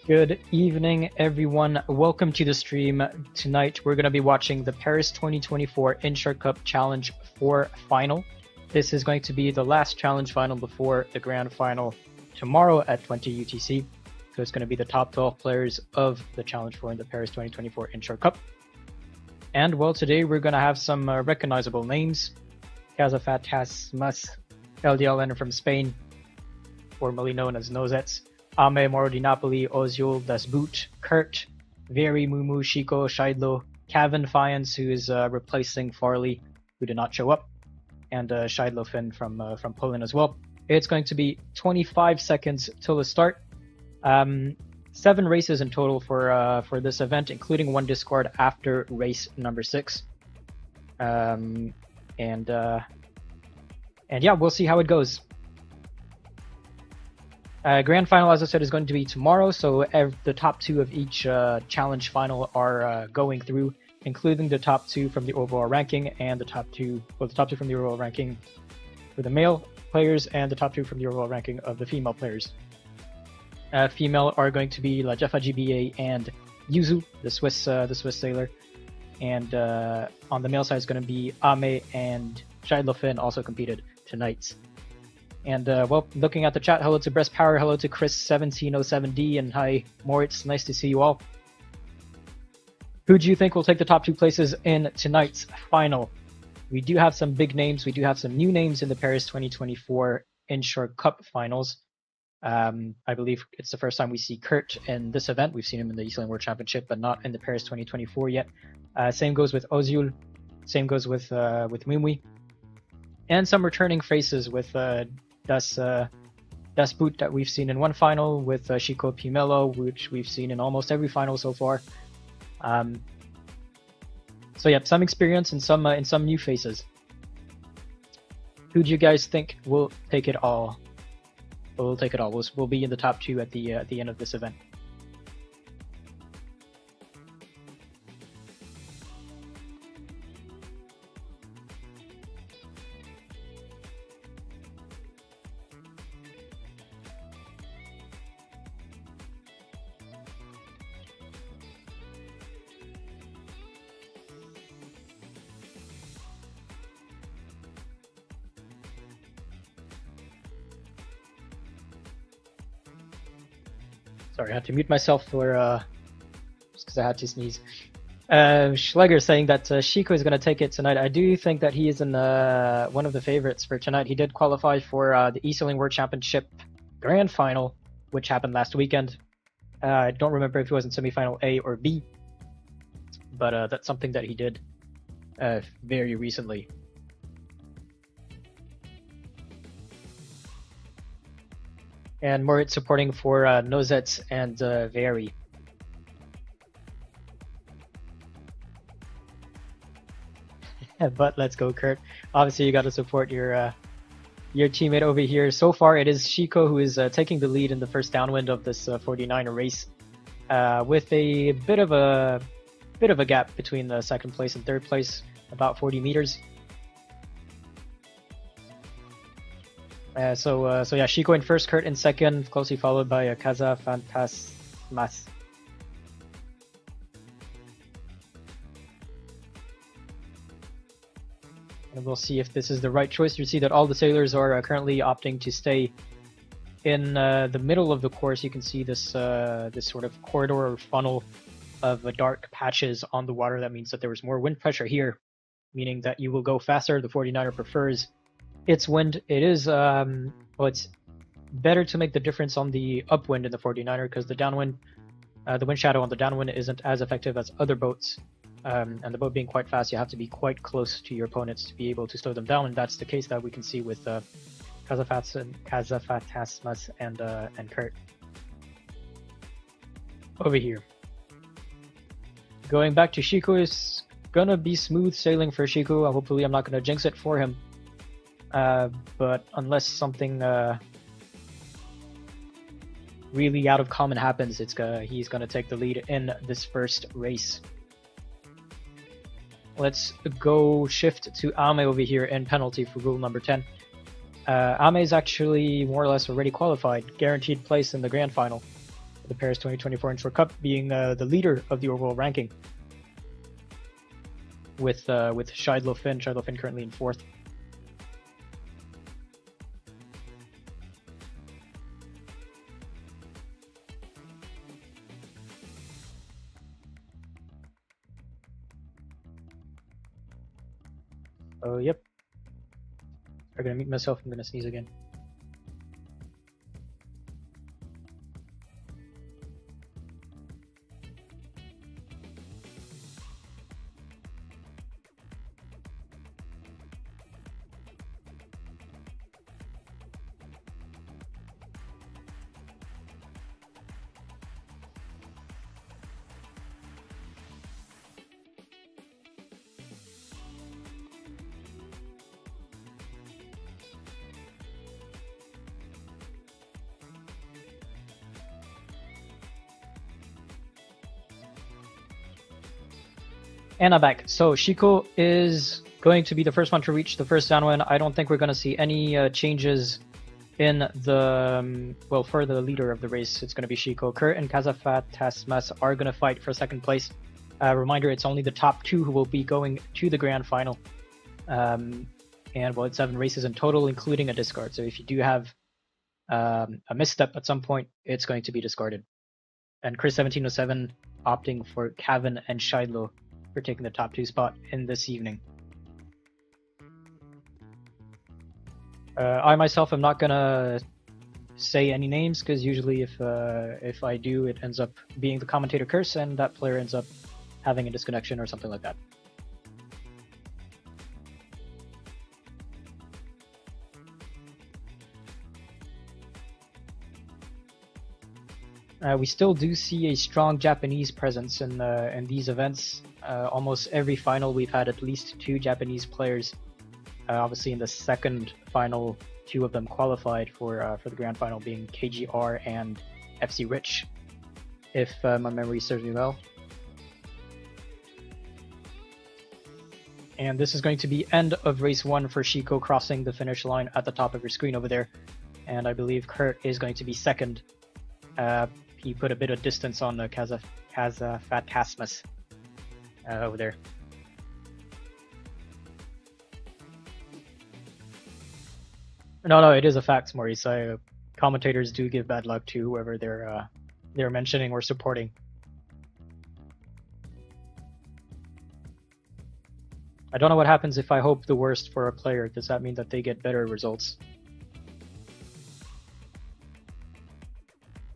Good evening, everyone. Welcome to the stream. Tonight, we're going to be watching the Paris 2024 Inshore Cup Challenge 4 final. This is going to be the last challenge final before the grand final tomorrow at 20 UTC. So it's going to be the top 12 players of the Challenge 4 in the Paris 2024 Inshore Cup. And well, today we're going to have some recognizable names. Cazafatas LDLN from Spain, formerly known as Nozets. Ame, Moro di Napoli, Ozil, Das Boot, Kurt, Very, Mumu, Chico, Scheidlo, Kevin Fiennes, who is replacing Farley, who did not show up, and Scheidlo Finn from Poland as well. It's going to be 25 seconds till the start. 7 races in total for this event, including 1 discard after race number 6. And yeah, we'll see how it goes. Grand final, as I said, is going to be tomorrow, so the top 2 of each challenge final are going through, including the top 2 from the overall ranking and the top 2 from the overall ranking for the male players and the top 2 from the overall ranking of the female players. Female are going to be La Jeffa GBA and Yuzu, the Swiss sailor, and on the male side is going to be Ame and Scheidlo Finn, also competed tonight. And well, looking at the chat, hello to Breast Power, hello to Chris1707D, and hi Moritz, nice to see you all. Who do you think will take the top 2 places in tonight's final? We do have some big names, we do have some new names in the Paris 2024 Inshore Cup finals. I believe it's the first time we see Kurt in this event. We've seen him in the Eastland World Championship, but not in the Paris 2024 yet. Same goes with Ozil, same goes with Mumui. And some returning faces with Das Boot that we've seen in one final, with Chico Pimelo, which we've seen in almost every final so far. So yeah, some experience and some new faces. Who do you guys think will take it all? We'll take it all. We'll be in the top 2 at the end of this event. Sorry, I had to mute myself for just because I had to sneeze. Schlegger saying that Chico is going to take it tonight. I do think that he is in one of the favorites for tonight. He did qualify for the Eastland World Championship Grand Final, which happened last weekend. I don't remember if he was in semifinal A or B, but that's something that he did very recently. And Moritz supporting for Nozets and Very. But let's go, Kurt. Obviously, you got to support your teammate over here. So far, it is Chico who is taking the lead in the first downwind of this 49er race, with a bit of a gap between the second place and third place, about 40 meters. So yeah, Chico in first, Kurt in second, closely followed by Cazafatas. And we'll see if this is the right choice. You see that all the sailors are currently opting to stay in the middle of the course. You can see this this sort of corridor or funnel of dark patches on the water. That means that there is more wind pressure here, meaning that you will go faster. The 49er prefers its wind. It is well, it's better to make the difference on the upwind in the 49er, because the downwind, the wind shadow on the downwind isn't as effective as other boats. And the boat being quite fast, you have to be quite close to your opponents to be able to slow them down, and that's the case that we can see with Cazafatas and Kurt over here. Going back to Chico, is gonna be smooth sailing for Chico. Hopefully, I'm not gonna jinx it for him. But unless something really out of common happens, he's gonna take the lead in this first race. Let's go shift to Ame over here in penalty for rule number 10. Ame is actually more or less already qualified, guaranteed place in the grand final. the Paris 2024 Inshore Cup, being the leader of the overall ranking, with Shidlo Finn currently in 4th. Oh, yep. I'm gonna mute myself. I'm gonna sneeze again. And I'm back. So Shiko is going to be the first one to reach the first down win. I don't think we're going to see any changes in the, well, for the leader of the race. It's going to be Shiko. Kurt and Kazafatasmas are going to fight for second place. Reminder, it's only the top 2 who will be going to the grand final. And well, it's 7 races in total, including a discard. So if you do have a misstep at some point, it's going to be discarded. And Chris1707 opting for Kevin and Shidlo for taking the top 2 spot in this evening. I myself am not gonna say any names, because usually if I do, it ends up being the commentator curse, and that player ends up having a disconnection or something like that. We still do see a strong Japanese presence in these events. Almost every final we've had at least 2 Japanese players. Obviously in the second final, 2 of them qualified for the grand final, being KGR and FC Rich, if my memory serves me well. And this is going to be end of race 1 for Shiko, crossing the finish line at the top of your screen over there. And I believe Kurt is going to be second. He put a bit of distance on the Kazafatasmas over there. No, it is a fact, Maurice. Commentators do give bad luck to whoever they're mentioning or supporting. I don't know what happens if I hope the worst for a player. Does that mean that they get better results?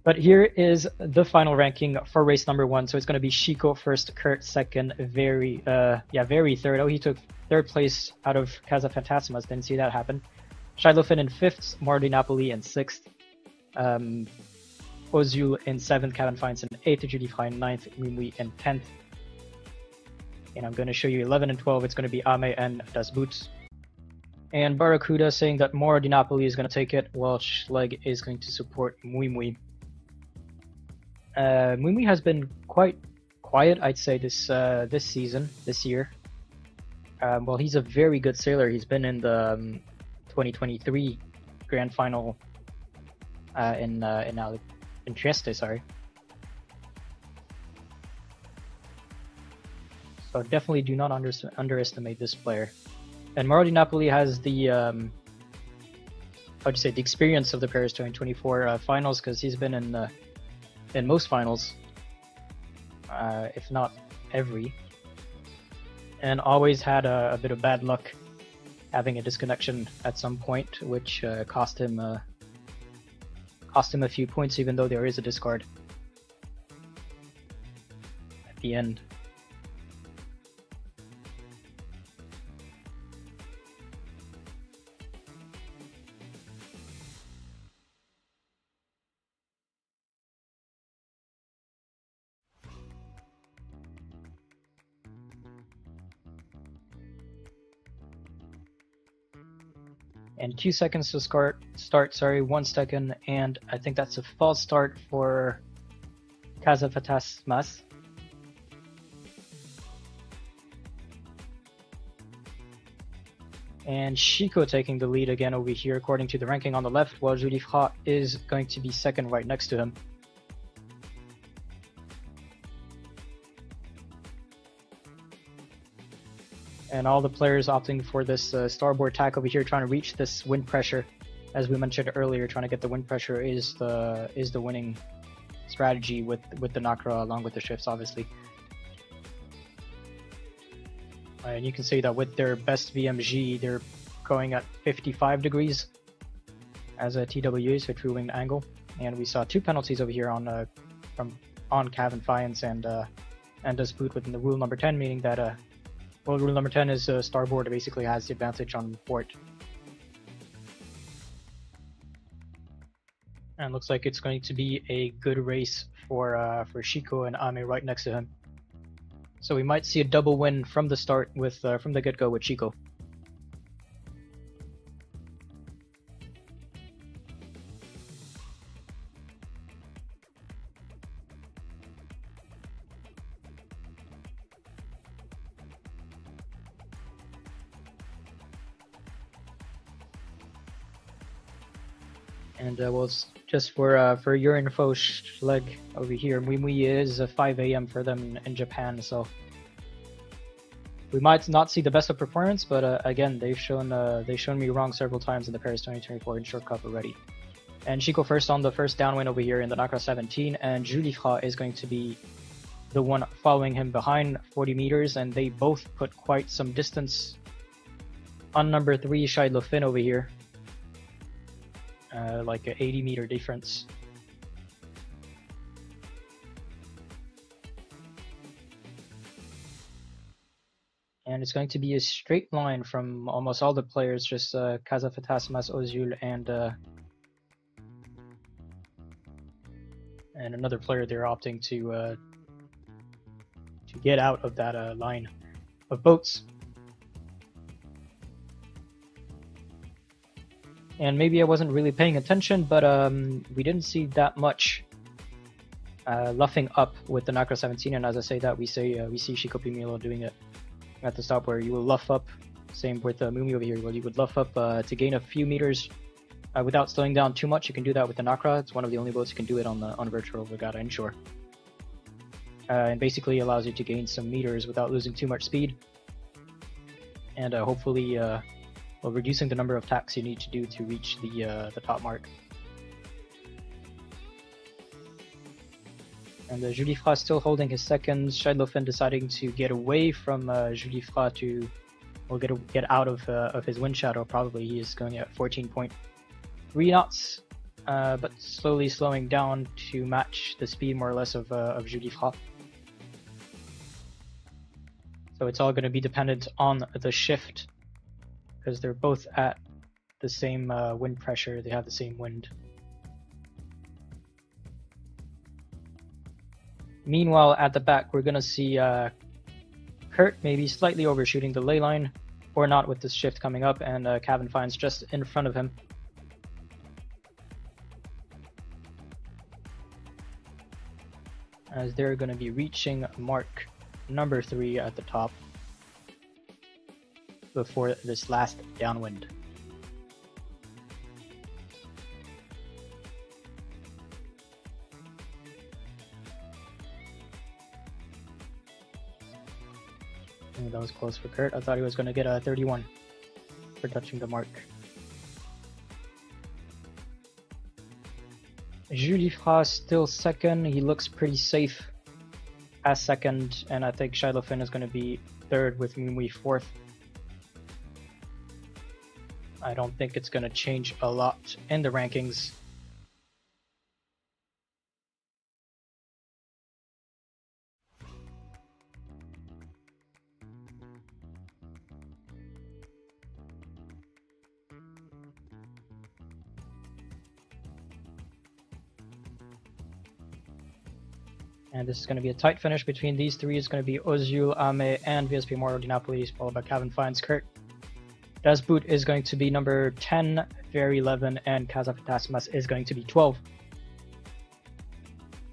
But here is the final ranking for race number 1. So it's going to be Shiko first, Kurt second, Very third. Oh, he took 3rd place out of Kazafatasmas. Didn't see that happen. Shidlo Finn in 5th, Marty Napoli in 6th, Ozul in 7th, Kevin Fines in 8th, Judy Frey in 9th, Mimui in 10th. And I'm going to show you 11 and 12. It's going to be Ame and Das Boots. And Barracuda saying that Marty Napoli is going to take it, while Schleg is going to support Mui. Mui has been quite quiet, I'd say, this year. Well, he's a very good sailor. He's been in the 2023 grand final in Trieste, sorry. So definitely do not underestimate this player. And Marodi Napoli has the the experience of the Paris 2024 finals, because he's been in most finals, if not every, and always had a bit of bad luck, having a disconnection at some point, which cost him a few points, even though there is a discard at the end. And 2 seconds to start, 1 second, and I think that's a false start for Kazafatasmas. And Shiko taking the lead again over here according to the ranking on the left, while Judy Fra is going to be second right next to him. And all the players opting for this starboard tack over here, trying to reach this wind pressure. As we mentioned earlier, trying to get the wind pressure is the winning strategy with the Nakra along with the shifts, obviously. And you can see that with their best VMG, they're going at 55 degrees as a TW, so true winged angle. And we saw 2 penalties over here on Cav and Fiance and does boot within the rule number 10, meaning that well, rule number 10 is starboard basically has the advantage on port. And looks like it's going to be a good race for Shiko and Ame right next to him. So we might see a double win from the start with from the get-go with Shiko. And well, just for your info, Schleg over here, Mui is 5 AM for them in Japan, so we might not see the best of performance, but again, they've shown me wrong several times in the Paris 2024 Inshore Cup already. And Shiko first on the first downwind over here in the Nakra 17, and Julifra is going to be the one following him behind 40 meters, and they both put quite some distance on number 3 Scheidlofin over here. Like an 80-meter difference. And it's going to be a straight line from almost all the players, just Kazafatasmas, Ozul, and another player they're opting to get out of that line of boats. And maybe I wasn't really paying attention, but we didn't see that much luffing up with the Nakra 17. And as I say that, we see Shiko Pimilo doing it at the stop, where you will luff up. Same with Mumi over here. Well, you would luff up to gain a few meters without slowing down too much. You can do that with the Nakra. It's one of the only boats you can do it on virtual Regatta Inshore. And basically allows you to gain some meters without losing too much speed. And hopefully. Well, reducing the number of tacks you need to do to reach the top mark. And Julifra still holding his second. Scheidlofin deciding to get away from Julifra to, well, get out of his wind shadow. Probably he is going at 14.3 knots, but slowly slowing down to match the speed more or less of Julifra. So it's all going to be dependent on the shift, because they're both at the same wind pressure, they have the same wind. Meanwhile, at the back, we're going to see Kurt maybe slightly overshooting the ley line, or not with this shift coming up, and Cabin finds just in front of him. As they're going to be reaching mark number 3 at the top before this last downwind. And that was close for Kurt. I thought he was going to get a 31 for touching the mark. Julifra still second. He looks pretty safe as second, and I think Scheidlofin is going to be third with Mumui fourth. I don't think it's going to change a lot in the rankings. And this is going to be a tight finish between these three. It's going to be Ozul, Ame, and VSP Moro Di Napoli, followed by Cabin Finds Kurt. Dasboot is going to be number 10, Ferry 11, and Kazafatasmas is going to be 12.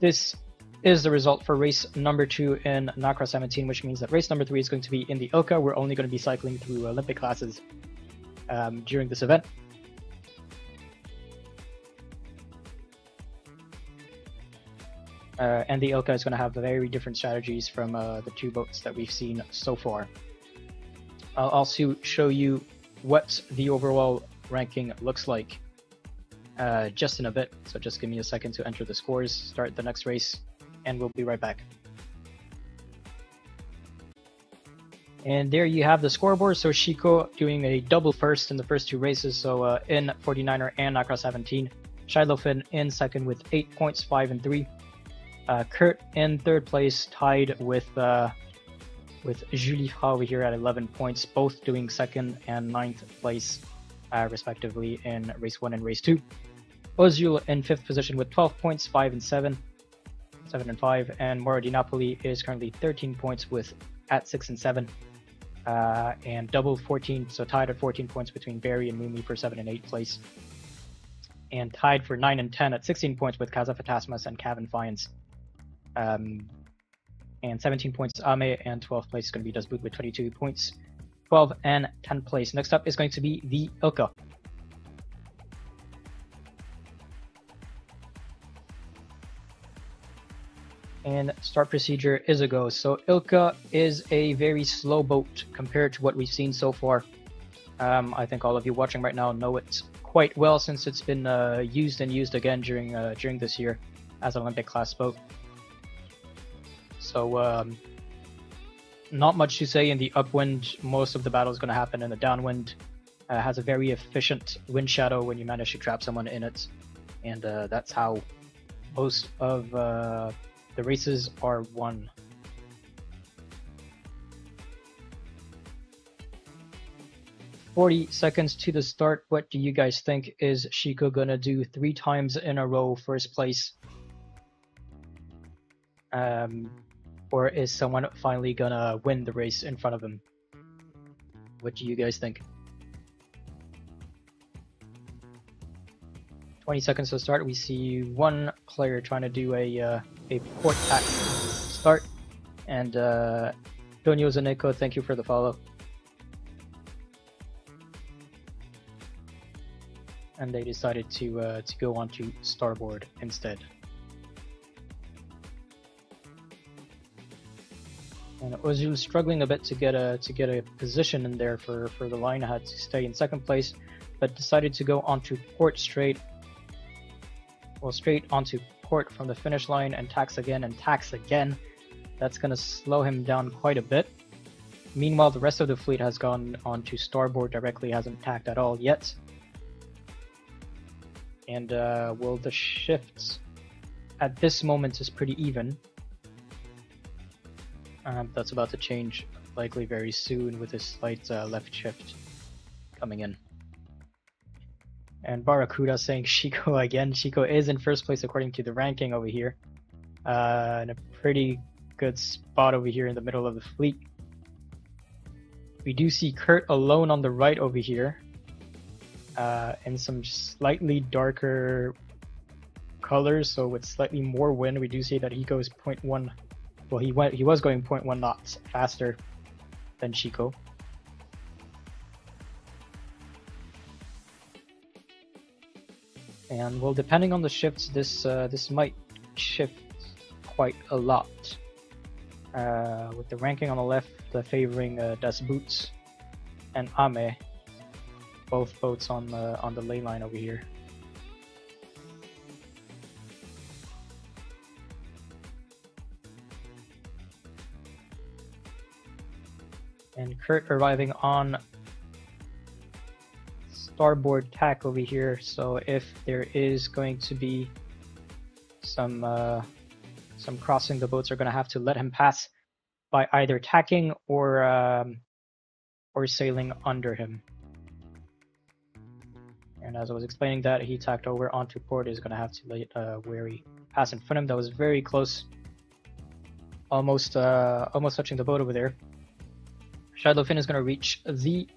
This is the result for race number 2 in Nakra 17, which means that race number 3 is going to be in the Ilka. We're only going to be cycling through Olympic classes during this event. And the Ilka is going to have very different strategies from the two boats that we've seen so far. I'll also show you what the overall ranking looks like just in a bit. So just give me a second to enter the scores, start the next race, and we'll be right back. And there you have the scoreboard. So Shiko doing a double first in the first two races. So in 49er and Accra 17. Shidlofin in second with 8 points, 5 and 3. Kurt in third place, tied with Julie Fra over here at 11 points, both doing second and 9th place respectively in race 1 and race 2. Ozul in 5th position with 12 points, 5 and 7 and 5. And Moro Di Napoli is currently 13 points at 6 and 7. And double 14, so tied at 14 points between Barry and Mumi for 7 and 8 place. And tied for 9 and 10 at 16 points with Kaza Fatasmas and Kevin Fiennes. And 17 points Ame, and 12th place is going to be Dasboot with 22 points. 12 and 10th place. Next up is going to be the Ilka. And start procedure is a go. So Ilka is a very slow boat compared to what we've seen so far. I think all of you watching right now know it quite well since it's been used and used again during this year as an Olympic class boat. So not much to say in the upwind. Most of the battle is going to happen in the downwind. Has a very efficient wind shadow when you manage to trap someone in it, and that's how most of the races are won. "40 seconds to the start. What do you guys think? Is Shiko gonna do 3 times in a row first place? Or is someone finally gonna win the race in front of him? What do you guys think?" 20 seconds to start. We see one player trying to do a port tack start, and Donio Zaneko, thank you for the follow. And they decided to go on to starboard instead. And Ozil struggling a bit to get a position in there for the line. Had to stay in second place, but decided to go onto port straight. Well, straight onto port from the finish line, and tacks again and tacks again. That's gonna slow him down quite a bit. Meanwhile, the rest of the fleet has gone onto starboard directly, hasn't tacked at all yet. And well, the shifts at this moment is pretty even. That's about to change likely very soon with a slight left shift coming in. And Barracuda saying Shiko again. Shiko is in first place according to the ranking over here. In a pretty good spot over here in the middle of the fleet. We do see Kurt alone on the right over here. In some slightly darker colors, so with slightly more wind. We do see that he goes 0.1. Well, he was going 0.1 knots faster than Shiko. And well, depending on the shifts, this might shift quite a lot. With the ranking on the left favoring Das Boots and Ame, both boats on the ley line over here. And Kurt arriving on starboard tack over here, so if there is going to be some crossing, the boats are going to have to let him pass by either tacking or sailing under him. And as I was explaining that, he tacked over onto port, is going to have to let Wary pass in front of him. That was very close, almost touching the boat over there. Shadowfin is going to reach the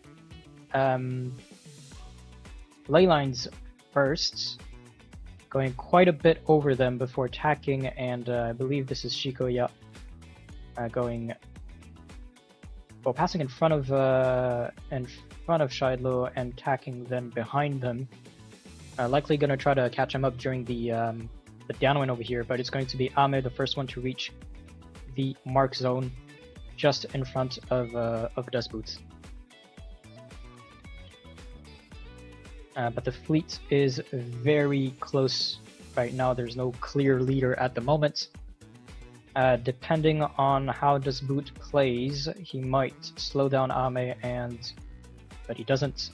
ley lines first, going quite a bit over them before tacking, and I believe this is Shiko, yeah, passing in front of Shidlo and tacking then behind them. Likely going to try to catch him up during the downwind over here, but it's going to be Ame, the first one to reach the mark zone, just in front of Das Boots. but the fleet is very close right now. There's no clear leader at the moment. Depending on how Dispute plays, he might slow down Ame, but he doesn't.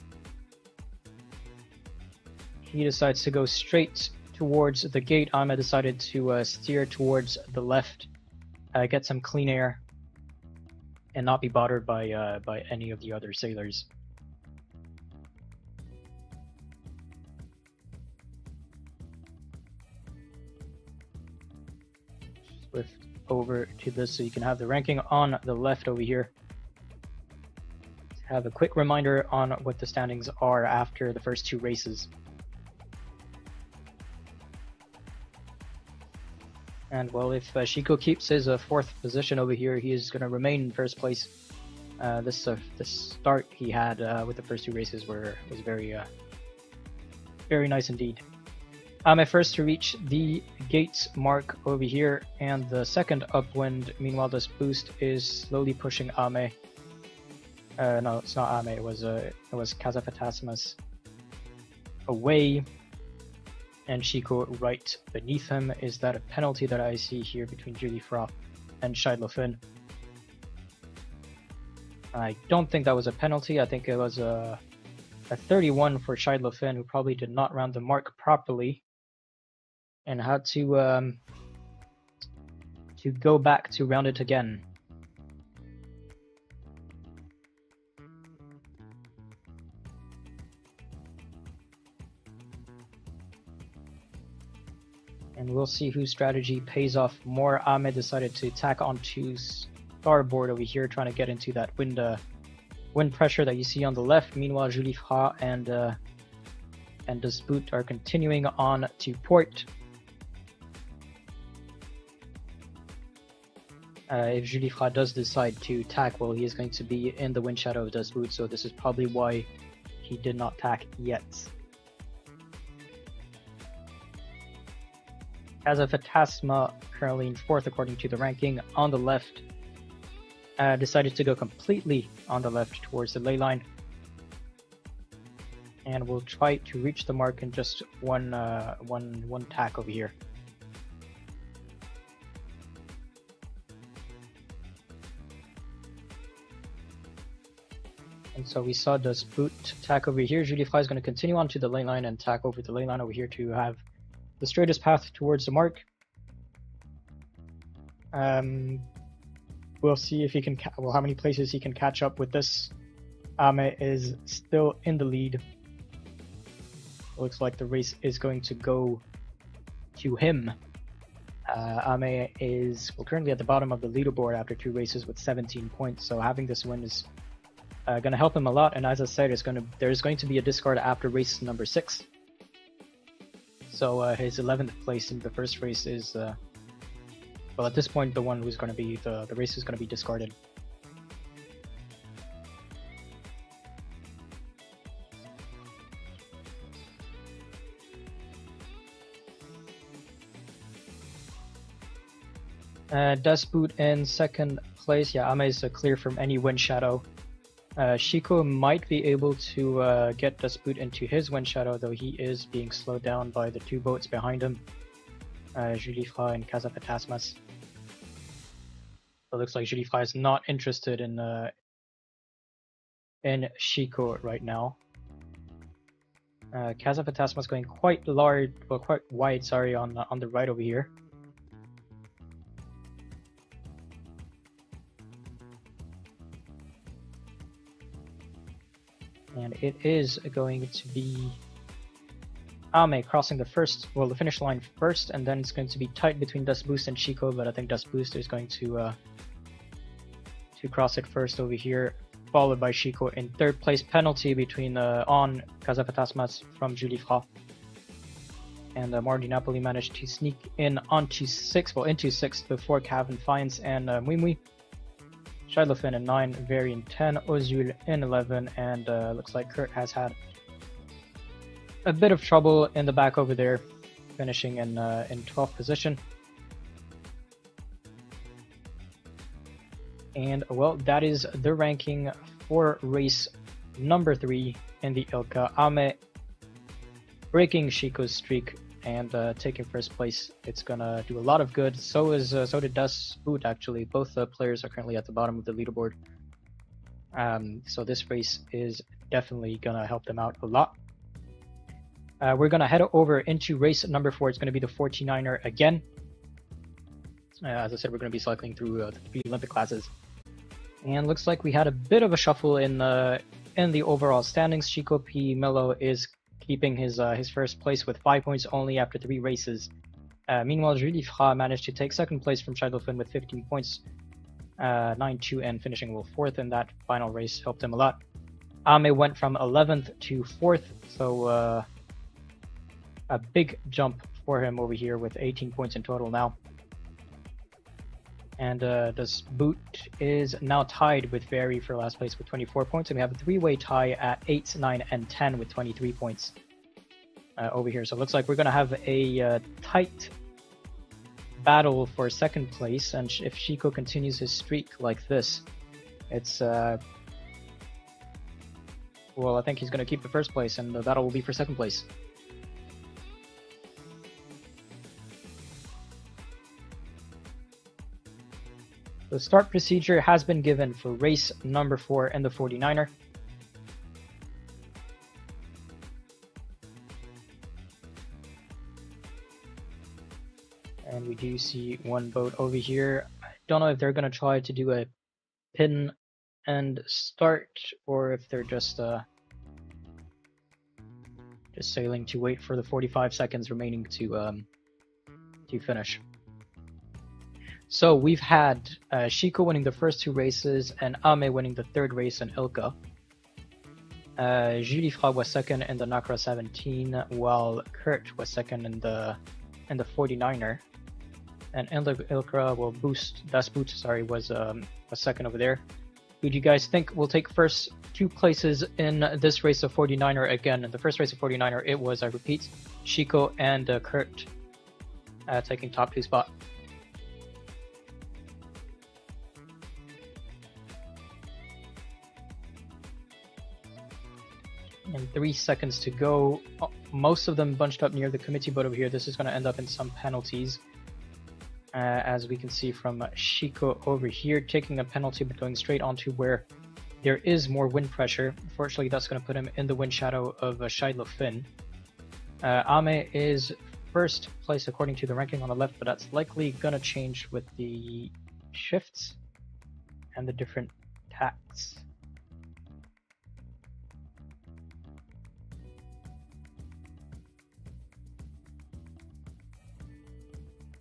He decides to go straight towards the gate. Ame decided to steer towards the left, get some clean air, and not be bothered by any of the other sailors. Swift over to this so you can have the ranking on the left over here. Have a quick reminder on what the standings are after the first two races. And well, if Shiko keeps his fourth position over here, he is going to remain in first place. This start he had with the first two races was very nice indeed. Ame first to reach the gate mark over here, and the second upwind. Meanwhile, this boost is slowly pushing Ame. No, it's not Ame. It was Kazaphatasmas away, and Shiko right beneath him. Is that a penalty that I see here between Julifra and Scheidlefin? I don't think that was a penalty. I think it was a 31 for Scheidlefin, who probably did not round the mark properly and had to go back to round it again. And we'll see whose strategy pays off more. Ame decided to tack onto starboard over here, trying to get into that wind pressure that you see on the left. Meanwhile, Julifra and Dispute are continuing on to port. If Julifra does decide to tack, well, he is going to be in the wind shadow of Dispute, so this is probably why he did not tack yet. Kazaphatasma, currently in fourth according to the ranking, on the left, decided to go completely on the left towards the ley line, and will try to reach the mark in just one tack over here. And so we saw Dispute tack over here. Julifra is going to continue on to the ley line and tack over the ley line over here to have the straightest path towards the mark. We'll see if he can, how many places he can catch up with this. Ame is still in the lead. Looks like the race is going to go to him. Ame is currently at the bottom of the leaderboard after two races with 17 points, so having this win is going to help him a lot. And as I said, there's going to be a discard after race number 6. So his 11th place in the first race is, well, at this point, the one who's going to be the race is going to be discarded. Dispute in second place. Yeah, Ame is clear from any wind shadow. Shiko might be able to get Dispute into his wind shadow, though he is being slowed down by the two boats behind him, Julifra and Kazaphatasmas. It looks like Julifra is not interested in Shiko right now. Kazaphatasmas going quite large, well, quite wide, sorry, on the right over here. And it is going to be Ame crossing the finish line first, and then it's going to be tight between Dispute and Shiko, but I think Dispute is going to cross it first over here, followed by Shiko in third place. Penalty between on Kazaphatasmas from Julifra. And Mardi Napoli managed to sneak in into 6th before Kevin Fines and Muimui. Scheidlefin in 9, Very in 10, Ozul in 11, and looks like Kurt has had a bit of trouble in the back over there, finishing in 12th position. And well, that is the ranking for race number 3 in the Ilka. Ame breaking Shiko's streak and taking first place. It's gonna do a lot of good. So did Das Boot actually. Both players are currently at the bottom of the leaderboard. So this race is definitely gonna help them out a lot. We're gonna head over into race number 4. It's gonna be the 49er again. As I said, we're gonna be cycling through the 3 Olympic classes. And looks like we had a bit of a shuffle in the overall standings. Shiko P. Mello is keeping his first place with 5 points only after 3 races. Meanwhile, Julie Fra managed to take second place from Scheidel-Finn with 15 points, 9-2, and finishing well 4th in that final race helped him a lot. Ame went from 11th to 4th, so a big jump for him over here with 18 points in total now. And this Boot is now tied with Very for last place with 24 points, and we have a 3-way tie at 8, 9, and 10 with 23 points over here. So it looks like we're going to have a tight battle for second place, and if Shiko continues his streak like this, it's well, I think he's going to keep the first place, and the battle will be for second place. The start procedure has been given for race number 4 and the 49er. And we do see one boat over here. I don't know if they're going to try to do a pin and start, or if they're just sailing to wait for the 45 seconds remaining to finish. So we've had Shiko winning the first 2 races and Ame winning the 3rd race in Ilka. Julie Fra was second in the Nakra 17, while Kurt was second in the 49er. And Ilka will Das Boot, sorry, was second over there. Who do you guys think will take first 2 places in this race of 49er again? In the first race of 49er, it was, I repeat, Shiko and Kurt taking top 2 spot. And 3 seconds to go. Most of them bunched up near the committee boat over here. This is going to end up in some penalties. As we can see from Shiko over here, taking a penalty but going straight onto where there is more wind pressure. Unfortunately, that's going to put him in the wind shadow of Scheidel-Finn. Ame is first place according to the ranking on the left, but that's likely going to change with the shifts and the different tacks.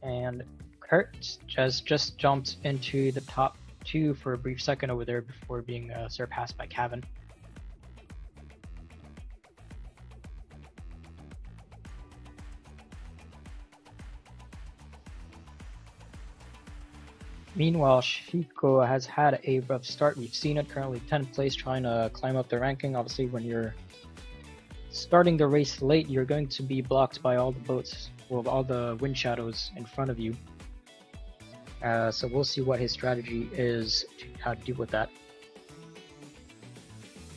And Kurt just jumped into the top 2 for a brief second over there before being surpassed by Cavan. Meanwhile, Shiko has had a rough start. We've seen it, currently 10th place, trying to climb up the ranking. Obviously, when you're starting the race late, you're going to be blocked by all the boats, well, all the wind shadows in front of you. So we'll see what his strategy is, how to deal with that.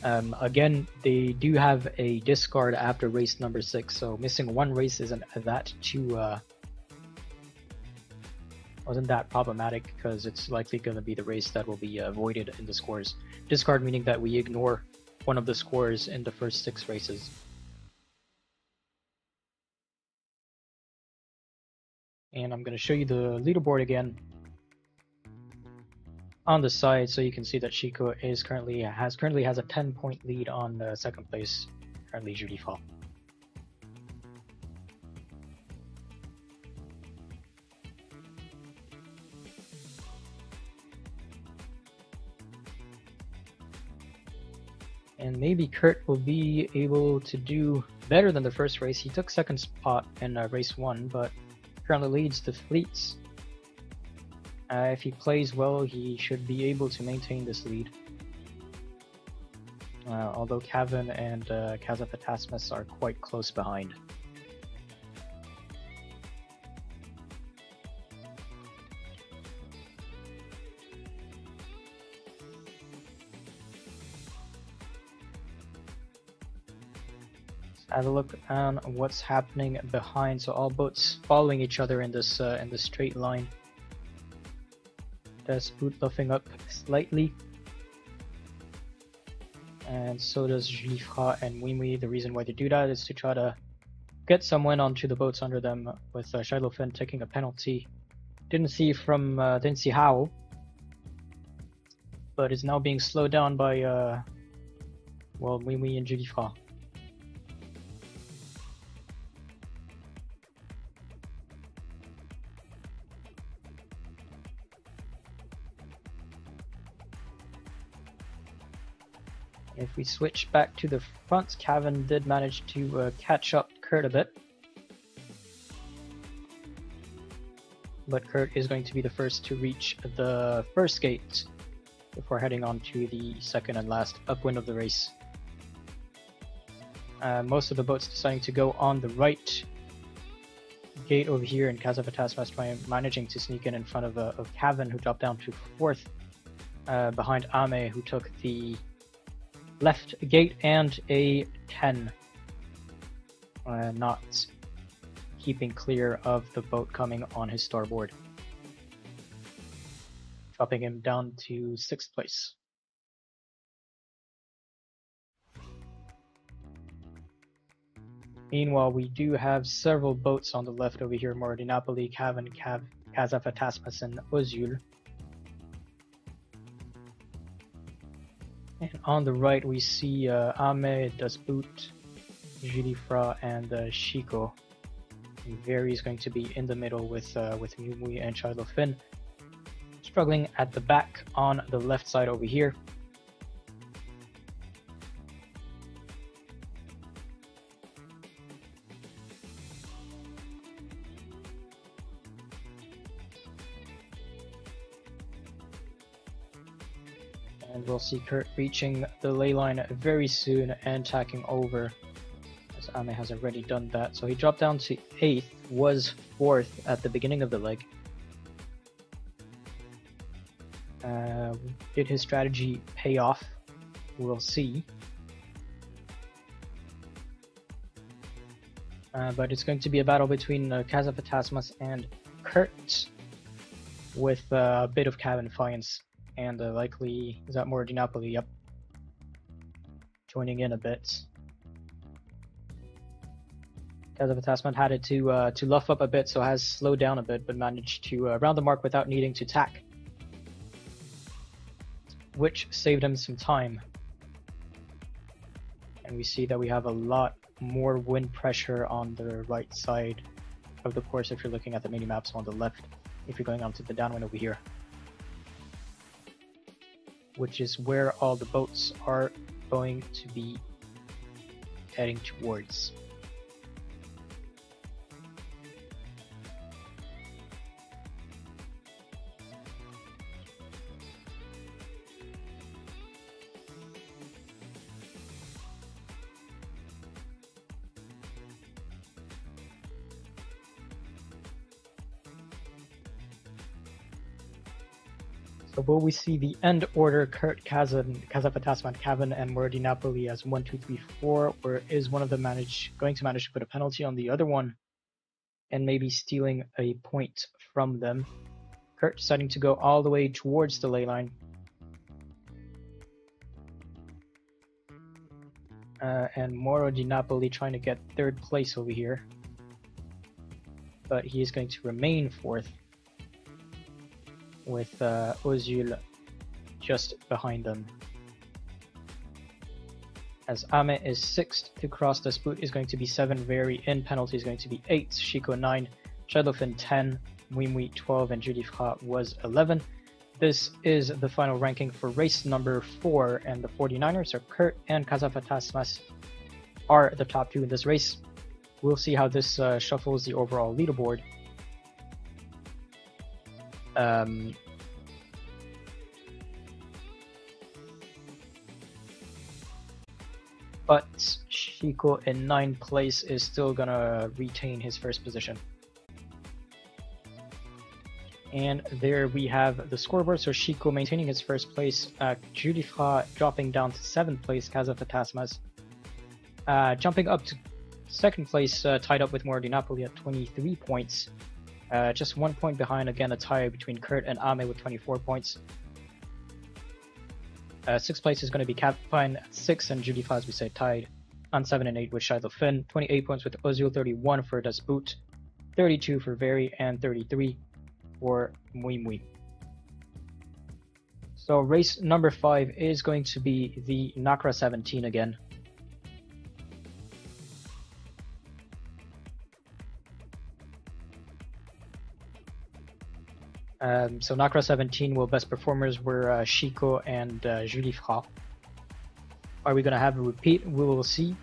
Again, they do have a discard after race number 6, so missing 1 race isn't that too wasn't that problematic, because it's likely going to be the race that will be voided in the scores. Discard meaning that we ignore one of the scores in the first 6 races. And I'm going to show you the leaderboard again on the side, so you can see that Shiko is currently has a 10-point lead on the second place, currently Judy Fall. And maybe Kurt will be able to do better than the first race. He took second spot in race 1, but currently leads the fleets. If he plays well, he should be able to maintain this lead. Although Cavan and Kazapatasmus are quite close behind. Have a look on what's happening behind. So all boats following each other in this straight line. Does boot buffing up slightly, and so does Gilifra and Wimui. The reason why they do that is to try to get someone onto the boats under them, with Shiloh taking a penalty. Didn't see how, but is now being slowed down by Wimui and Gilifra. If we switch back to the front, Cavan did manage to catch up Kurt a bit. But Kurt is going to be the first to reach the first gate before heading on to the second and last upwind of the race. Most of the boats deciding to go on the right gate over here, and Kazafatas managing to sneak in front of Cavan, who dropped down to fourth, behind Ame, who took the left gate and a 10, not keeping clear of the boat coming on his starboard, dropping him down to 6th place. Meanwhile, we do have several boats on the left over here: Mordi Napoli, Cavan, Kazafatasmas, and Ozul. And on the right, we see Ame, Dasboot, Gilifra, and Shiko. And Very is going to be in the middle with Mumui and Shiloh Finn, struggling at the back on the left side over here. And we'll see Kurt reaching the ley line very soon and tacking over, as Ame has already done that. So he dropped down to 8th, was 4th at the beginning of the leg. Did his strategy pay off? We'll see. But it's going to be a battle between Kazafatasmas and Kurt, with a bit of Cavan Fiance. And likely, is that Mordi Napoli? Yep. Joining in a bit. Kazafatasman had it to luff up a bit, so has slowed down a bit, but managed to round the mark without needing to tack, which saved him some time. And we see that we have a lot more wind pressure on the right side of the course if you're looking at the mini maps, on the left if you're going onto the downwind over here, which is where all the boats are going to be heading towards. So will we see the end order: Kurt, Kazafatasman, Cavan, and Mordi Napoli as 1, 2, 3, 4, or is one of them going to manage to put a penalty on the other one and maybe stealing a point from them? Kurt deciding to go all the way towards the ley line. And Mordi Napoli trying to get 3rd place over here, but he is going to remain 4th, with Ozul just behind them. As Ame is 6th to cross, the Spoot is going to be 7, Very in penalty is going to be 8, Shiko 9, Shadowfin 10, Wimui 12, and Judifra was 11. This is the final ranking for race number 4, and the 49ers, so Kurt and Kazafatasmas, are the top 2 in this race. We'll see how this shuffles the overall leaderboard. But Shiko in 9th place is still gonna retain his first position. And there we have the scoreboard. So Shiko maintaining his first place, Judifra dropping down to 7th place, Kazafatasmas jumping up to Second place tied up with Mordi Napoli at 23 points. Just 1 point behind, again a tie between Kurt and Ame with 24 points. Sixth place is going to be Capine at 6, and Judy Fa, as we said, tied on 7 and 8 with Shiloh Finn. 28 points with Ozil, 31 for Das Boot, 32 for Very, and 33 for Mui Mui. So race number 5 is going to be the Nakra 17 again. So Nakra 17, well, best performers were Shiko and Julie Fra. Are we going to have a repeat? We will see.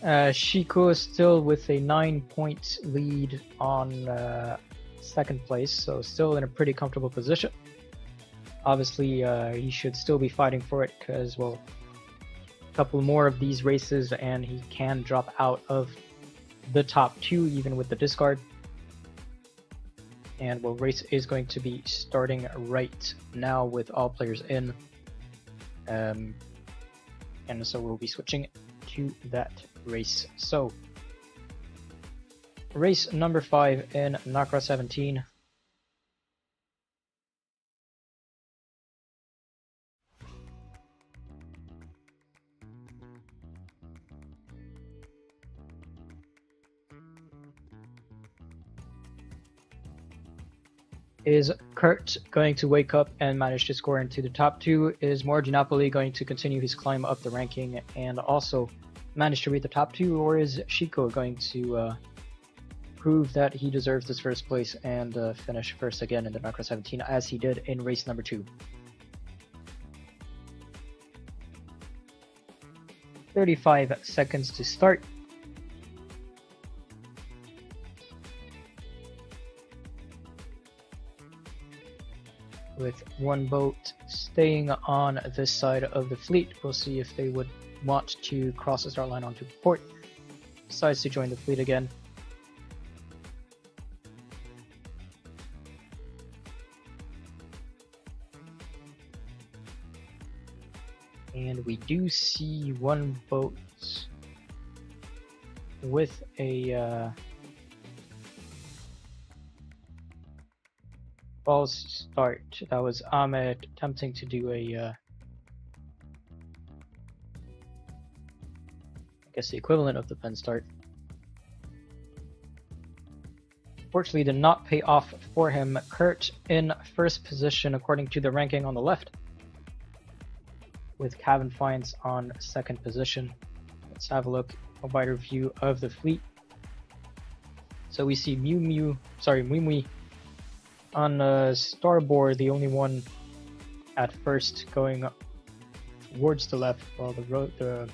Shiko is still with a 9-point lead on second place, so still in a pretty comfortable position. Obviously, he should still be fighting for it because, well, a couple more of these races and he can drop out of the top 2 even with the discard. And well, race is going to be starting right now with all players in. And so we'll be switching to that race. So, race number 5 in Nakra 17. Is Kurt going to wake up and manage to score into the top 2? Is Mordi Napoli going to continue his climb up the ranking and also manage to reach the top 2? Or is Shiko going to prove that he deserves this first place and finish first again in the Nakra 17 as he did in race number 2? 35 seconds to start. With one boat staying on this side of the fleet, we'll see if they would want to cross the start line onto port. Decides to join the fleet again. And we do see one boat with a false start. That was Ahmed attempting to do a I guess the equivalent of the pen start. Fortunately, did not pay off for him. Kurt in first position according to the ranking on the left, with Kevin Fines on second position. Let's have a look, a wider view of the fleet. So we see Mui Mui on starboard, the only one at first going towards the left, while the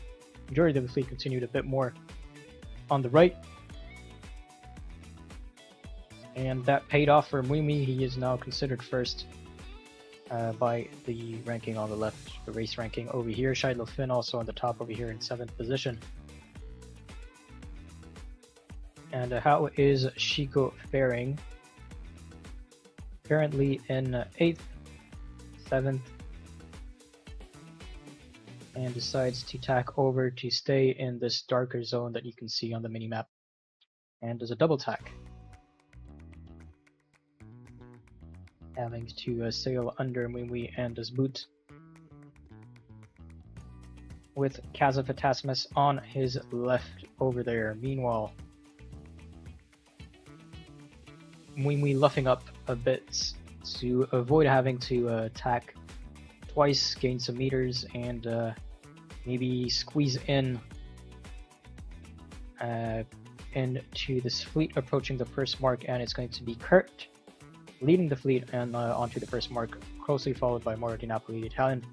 majority of the fleet continued a bit more on the right. And that paid off for Mui Mui. He is now considered first by the ranking on the left, the race ranking over here. Shiloh Finn also on the top over here in 7th position. And how is Shiko faring? Currently in 8th, 7th, and decides to tack over to stay in this darker zone that you can see on the minimap, and does a double tack, having to sail under Mui Mui and Das Boot, with Kazafatasmus on his left over there. Meanwhile, Mui Mui luffing up a bit to avoid having to tack twice, gain some meters, and maybe squeeze in into this fleet approaching the first mark, and it's going to be Kurt leading the fleet and onto the first mark, closely followed by Mordi Napoli, the Italian,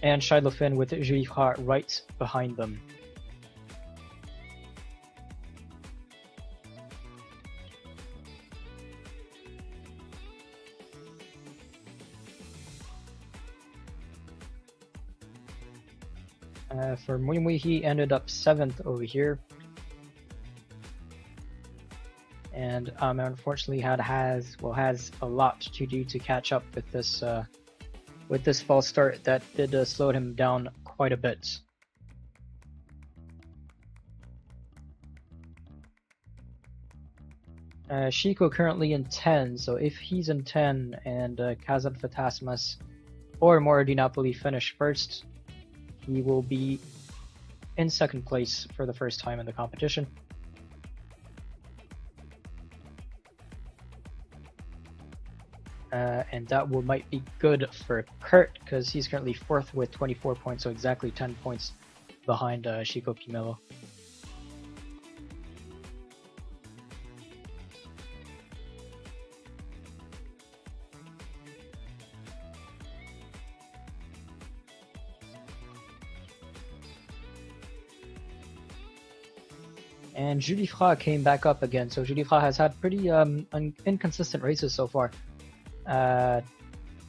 and Shiloh Finn with Julie Fra right behind them. For Mui Mui, he ended up 7th over here, and unfortunately has a lot to do to catch up with this false start that did slow him down quite a bit. Shiko currently in 10, so if he's in 10 and Kazan Phantasmas or Moro Di Napoli finish first, he will be in second place for the first time in the competition. And that might be good for Kurt, because he's currently 4th with 24 points, so exactly 10 points behind Shiko Pimelo. And Julie Fra came back up again, so Julie Fra has had pretty inconsistent races so far.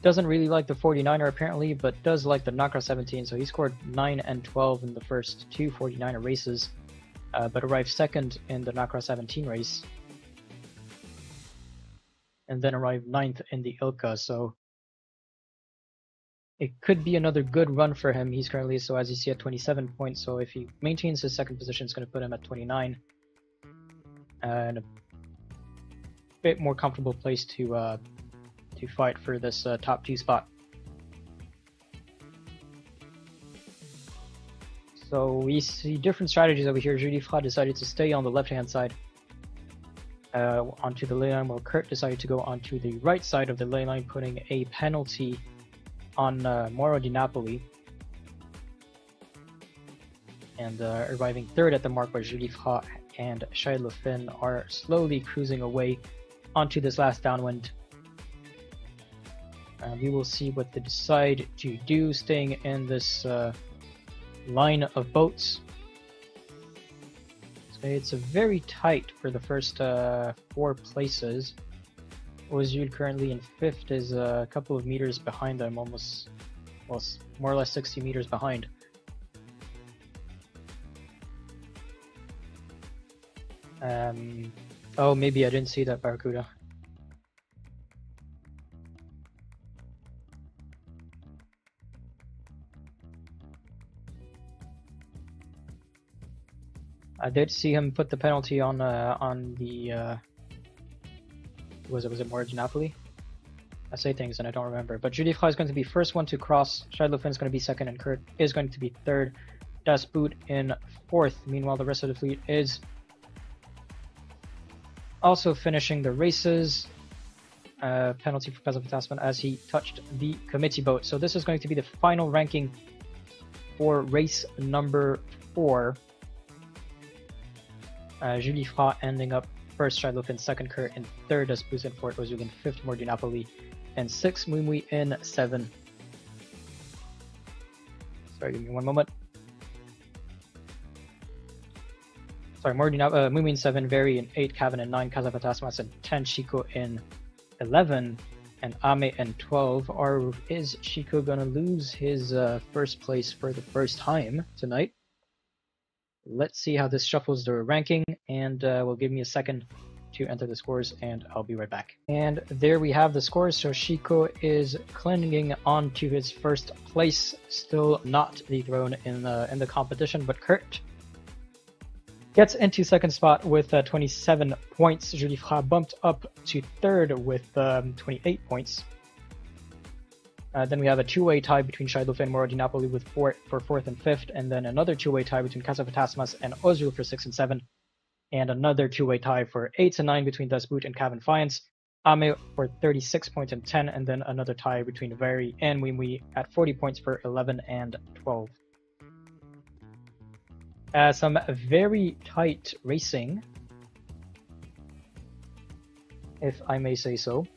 Doesn't really like the 49er apparently, but does like the Nakra 17, so he scored 9 and 12 in the first two 49er races, but arrived second in the Nakra 17 race, and then arrived 9th in the Ilka, so it could be another good run for him. He's currently, so as you see, at 27 points, so if he maintains his second position, it's going to put him at 29, and a bit more comfortable place to fight for this top 2 spot. So we see different strategies over here. Julie Fra decided to stay on the left-hand side onto the ley line, while Kurt decided to go onto the right side of the ley line, putting a penalty on Moro Di Napoli, and arriving 3rd at the mark, where Julie Fra and Shai Lefin are slowly cruising away onto this last downwind. We will see what they decide to do, staying in this line of boats. So it's a very tight for the first 4 places. Ozul currently in 5th, is a couple of meters behind them, almost, well, more or less 60 meters behind. Oh, maybe I didn't see that, Barracuda. I did see him put the penalty on the was it Moro Di Napoli? I say things and I don't remember. But Julie Fra is going to be first one to cross. Shai Lefin is going to be second, and Kurt is going to be 3rd. Das Boot in 4th. Meanwhile, the rest of the fleet is also finishing the races. Penalty for Kazan Phantasman as he touched the committee boat. So this is going to be the final ranking for race number 4. Julie Fra ending up 1st, Shai Lefin 2nd, Kurt in 3rd, Das Boot in 4th, Ozul in 5th, Moro Di Napoli in 6th, Mumui in 7. Sorry, give me one moment. Sorry, Mumui in 7, Very in 8, Cavan in 9, Kazan Phantasmas in 10, Shiko in 11, and Ame in 12. Is Shiko gonna lose his first place for the first time tonight? Let's see how this shuffles the ranking, and will give me a second to enter the scores, and I'll be right back. And there we have the scores. So Shiko is clinging on to his first place, still not dethroned in the competition, but Kurt gets into second spot with 27 points. Julie Fra bumped up to 3rd with 28 points. Then we have a two-way tie between Shai Lefin and Moro Di Napoli with 4 for 4th and 5th, and then another two-way tie between Kazan Phantasmas and Ozul for 6 and 7, and another two-way tie for 8 and 9 between Das Boot and Cavan Fiance, Ame for 36 points and 10, and then another tie between Very and Mumui at 40 points for 11 and 12. Some very tight racing, if I may say so.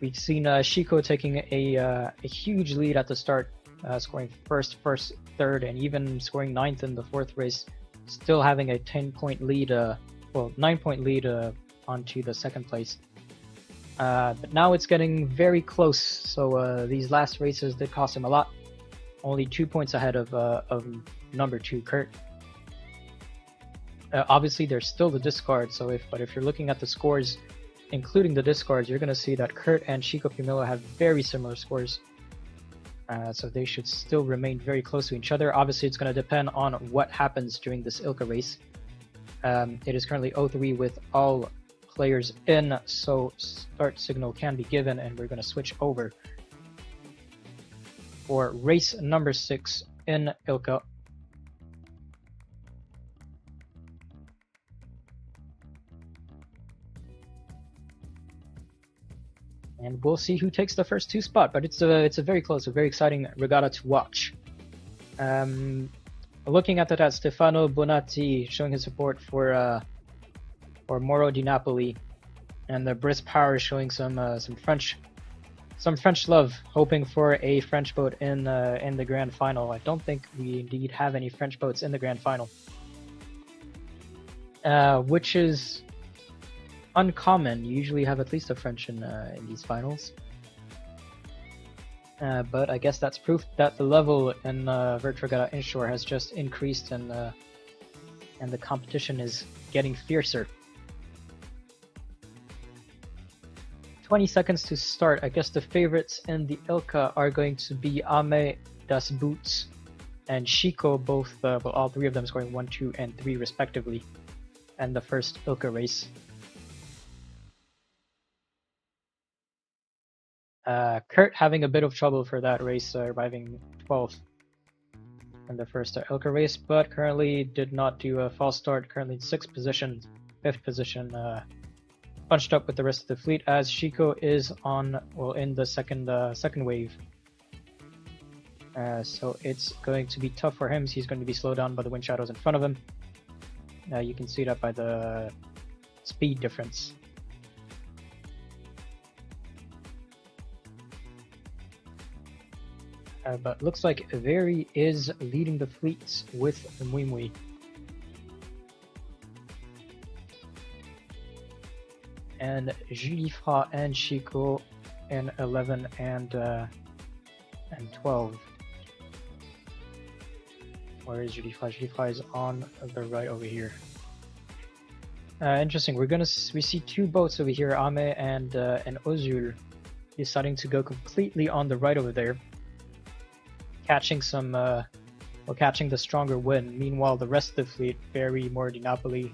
We've seen Shiko taking a huge lead at the start, scoring first, 3rd, and even scoring 9th in the 4th race, still having a 10-point lead, 9-point lead onto the 2nd place. But now it's getting very close, so these last races did cost him a lot. Only 2 points ahead of number 2, Kurt. Obviously, there's still the discard, so if you're looking at the scores, including the discards, you're going to see that Kurt and Shiko Pimelo have very similar scores. So they should still remain very close to each other. Obviously, it's going to depend on what happens during this Ilka race. It is currently 0-3 with all players in, so start signal can be given, and we're going to switch over for race number 6 in Ilka. And we'll see who takes the first 2 spot, but it's a very close, a very exciting regatta to watch. Looking at that, Stefano Bonatti showing his support for Moro di Napoli, and the Brisk Power showing some French love, hoping for a French boat in the grand final. I don't think we indeed have any French boats in the grand final, which is uncommon. You usually have at least a French in these finals. But I guess that's proof that the level in Vert Regatta Inshore has just increased, and the competition is getting fiercer. 20 seconds to start. I guess the favorites in the Ilka are going to be Ame, Das Boots, and Chico, both, well, all 3 of them scoring 1, 2, and 3 respectively, and the first Ilka race. Kurt having a bit of trouble for that race, arriving 12th in the first Ilka race, but currently did not do a false start, currently in 6th position, 5th position, bunched up with the rest of the fleet, as Chico is in the second wave. So it's going to be tough for him. He's going to be slowed down by the wind shadows in front of him. You can see that by the speed difference. But looks like Veri is leading the fleets with Muimui. And Julifra and Chico in 11 and 12. Where is Julifra? Julifra is on the right over here. Interesting. We see 2 boats over here, Ame and Ozul, deciding to go completely on the right over there, catching catching the stronger wind. Meanwhile, the rest of the fleet, Veri, Moro di Napoli,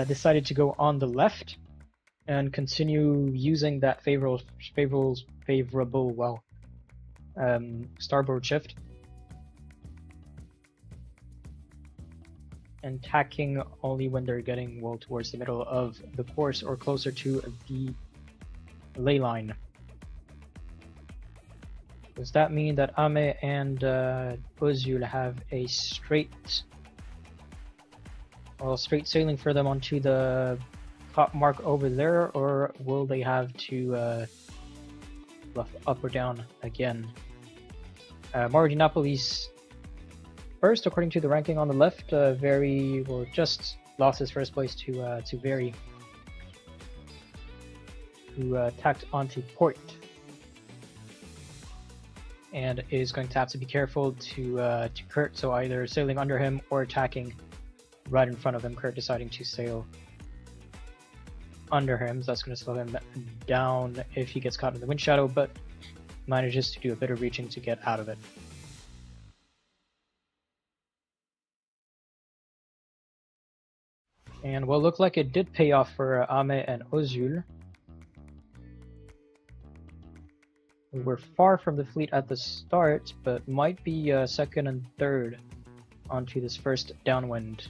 decided to go on the left and continue using that favorable starboard shift, and tacking only when they're getting well towards the middle of the course or closer to the ley line. Does that mean that Ame and Ozul have a straight sailing for them onto the top mark over there, or will they have to bluff up or down again? Moro di Napoli's first, according to the ranking on the left. Veri just lost his first place to Veri, who tacked onto port, and is going to have to be careful to Kurt, so either sailing under him or attacking right in front of him. Kurt deciding to sail under him, so that's going to slow him down if he gets caught in the wind shadow, but manages to do a bit of reaching to get out of it. And what looked like it did pay off for Ame and Ozul. We were far from the fleet at the start, but might be second and third onto this first downwind.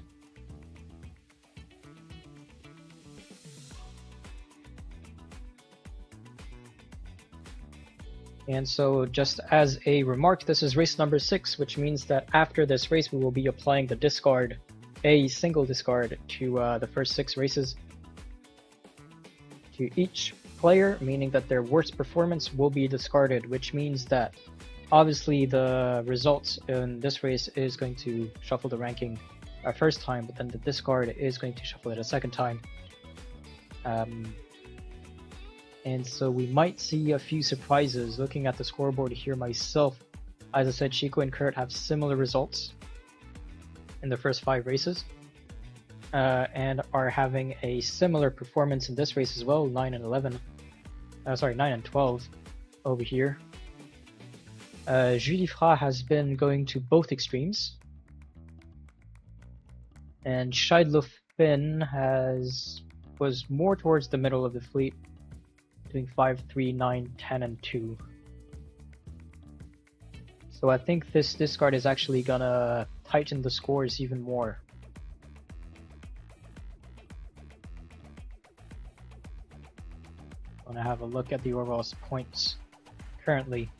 And so, just as a remark, this is race number 6, which means that after this race we will be applying the discard, a single discard, to the first 6 races to each player, meaning that their worst performance will be discarded, which means that obviously the results in this race is going to shuffle the ranking a first time, but then the discard is going to shuffle it a second time. And so we might see a few surprises. Looking at the scoreboard here myself, as I said, Chico and Kurt have similar results in the first 5 races, and are having a similar performance in this race as well, 9 and 12 over here. Julie Fra has been going to both extremes, and Scheidlo Finn was more towards the middle of the fleet, doing 5, 3, 9, 10, and 2. So I think this discard is actually gonna tighten the scores even more. I'm gonna have a look at the overall points currently.